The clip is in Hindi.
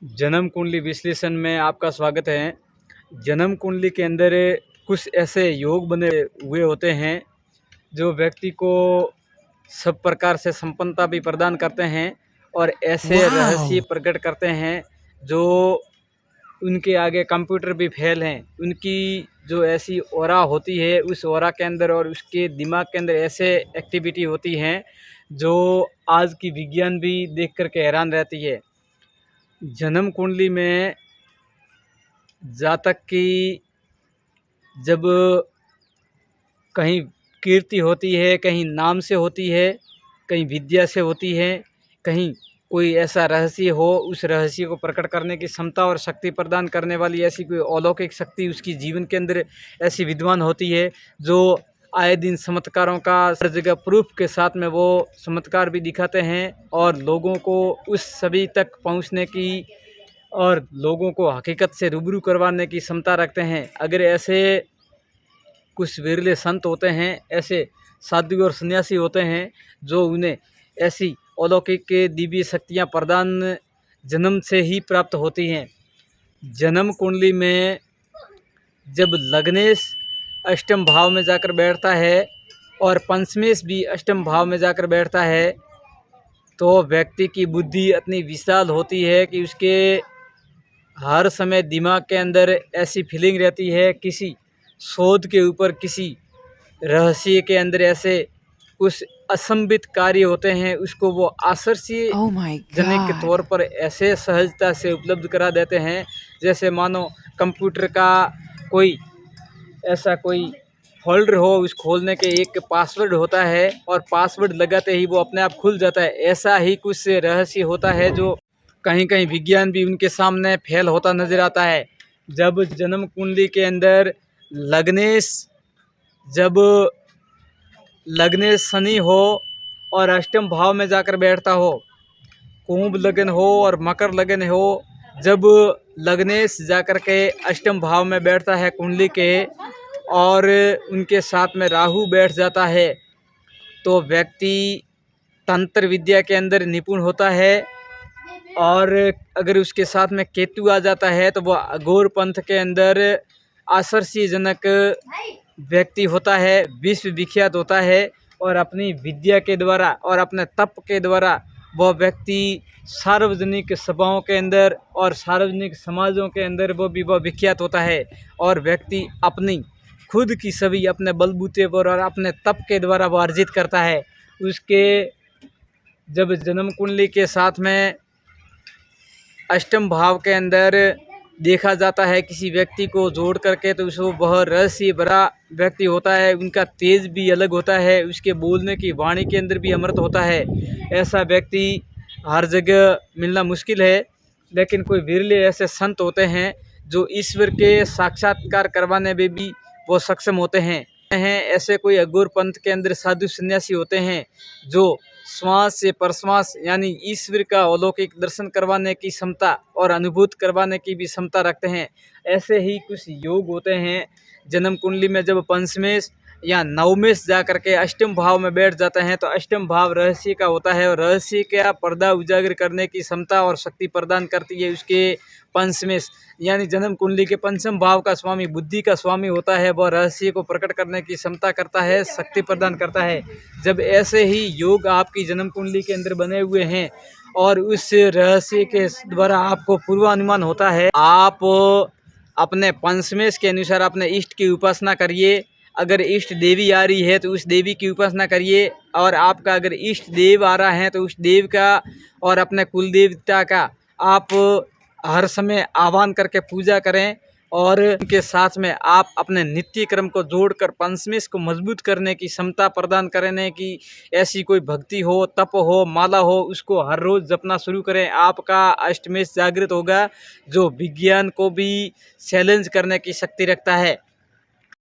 जन्म कुंडली विश्लेषण में आपका स्वागत है। जन्म कुंडली के अंदर कुछ ऐसे योग बने हुए होते हैं जो व्यक्ति को सब प्रकार से संपन्नता भी प्रदान करते हैं और ऐसे रहस्य प्रकट करते हैं जो उनके आगे कंप्यूटर भी फेल हैं। उनकी जो ऐसी ऑरा होती है, उस ऑरा के अंदर और उसके दिमाग के अंदर ऐसे एक्टिविटी होती हैं जो आज की विज्ञान भी देख कर के हैरान रहती है। जन्म कुंडली में जातक की जब कहीं कीर्ति होती है, कहीं नाम से होती है, कहीं विद्या से होती है, कहीं कोई ऐसा रहस्य हो, उस रहस्य को प्रकट करने की क्षमता और शक्ति प्रदान करने वाली ऐसी कोई अलौकिक शक्ति उसकी जीवन के अंदर ऐसी विद्वान होती है जो आए दिन चमत्कारों का हर जगह प्रूफ के साथ में वो चमत्कार भी दिखाते हैं और लोगों को उस सभी तक पहुंचने की और लोगों को हकीकत से रूबरू करवाने की क्षमता रखते हैं। अगर ऐसे कुछ विरले संत होते हैं, ऐसे साधु और सन्यासी होते हैं जो उन्हें ऐसी अलौकिक के दिव्य शक्तियाँ प्रदान जन्म से ही प्राप्त होती हैं। जन्म कुंडली में जब लग्नेश अष्टम भाव में जाकर बैठता है और पंचमेश भी अष्टम भाव में जाकर बैठता है तो व्यक्ति की बुद्धि इतनी विशाल होती है कि उसके हर समय दिमाग के अंदर ऐसी फीलिंग रहती है किसी शोध के ऊपर, किसी रहस्य के अंदर ऐसे कुछ असंभित कार्य होते हैं, उसको वो आश्चर्यजनक के तौर पर ऐसे सहजता से उपलब्ध करा देते हैं जैसे मानो कंप्यूटर का कोई ऐसा कोई फोल्डर हो, उस खोलने के एक पासवर्ड होता है और पासवर्ड लगाते ही वो अपने आप खुल जाता है। ऐसा ही कुछ रहस्य होता है जो कहीं कहीं विज्ञान भी उनके सामने फेल होता नजर आता है। जब जन्म कुंडली के अंदर जब लग्नेश शनि हो और अष्टम भाव में जाकर बैठता हो, कुंभ लगन हो और मकर लगन हो, जब लग्नेश जाकर के अष्टम भाव में बैठता है कुंडली के और उनके साथ में राहु बैठ जाता है तो व्यक्ति तंत्र विद्या के अंदर निपुण होता है और अगर उसके साथ में केतु आ जाता है तो वह अघोर पंथ के अंदर आश्चर्यजनक व्यक्ति होता है, विश्व विख्यात होता है और अपनी विद्या के द्वारा और अपने तप के द्वारा वह व्यक्ति सार्वजनिक सभाओं के अंदर और सार्वजनिक समाजों के अंदर वह विख्यात होता है और व्यक्ति अपनी खुद की छवि अपने बलबूते पर और अपने तप के द्वारा वो अर्जित करता है। उसके जब जन्म कुंडली के साथ में अष्टम भाव के अंदर देखा जाता है किसी व्यक्ति को जोड़ करके तो उसको वह रहस्य भरा व्यक्ति होता है, उनका तेज भी अलग होता है, उसके बोलने की वाणी के अंदर भी अमृत होता है। ऐसा व्यक्ति हर जगह मिलना मुश्किल है, लेकिन कोई विरले ऐसे संत होते हैं जो ईश्वर के साक्षात्कार करवाने में भी वो सक्षम होते हैं। ऐसे कोई अघोर पंथ के अंदर साधु सन्यासी होते हैं जो श्वास से प्रश्वास यानी ईश्वर का अलौकिक दर्शन करवाने की क्षमता और अनुभूत करवाने की भी क्षमता रखते हैं। ऐसे ही कुछ योग होते हैं जन्म कुंडली में जब पंचमेश या नवमेश जा करके अष्टम भाव में बैठ जाते हैं तो अष्टम भाव रहस्य का होता है और रहस्य का पर्दा उजागर करने की क्षमता और शक्ति प्रदान करती है उसके पंचमेश यानी जन्म कुंडली के पंचम भाव का स्वामी बुद्धि का स्वामी होता है। वह रहस्य को प्रकट करने की क्षमता करता है, शक्ति प्रदान करता है। जब ऐसे ही योग आपकी जन्म कुंडली के अंदर बने हुए हैं और उस रहस्य के द्वारा आपको पूर्वानुमान होता है, आप अपने पंचमेश के अनुसार अपने इष्ट की उपासना करिए। अगर इष्ट देवी आ रही है तो उस देवी की उपासना करिए और आपका अगर इष्ट देव आ रहा है तो उस देव का और अपने कुल देवता का आप हर समय आह्वान करके पूजा करें और उनके साथ में आप अपने नित्य क्रम को जोड़कर पंचमेश को मजबूत करने की क्षमता प्रदान करने की ऐसी कोई भक्ति हो, तप हो, माला हो, उसको हर रोज़ जपना शुरू करें। आपका अष्टमेश जागृत होगा जो विज्ञान को भी चैलेंज करने की शक्ति रखता है।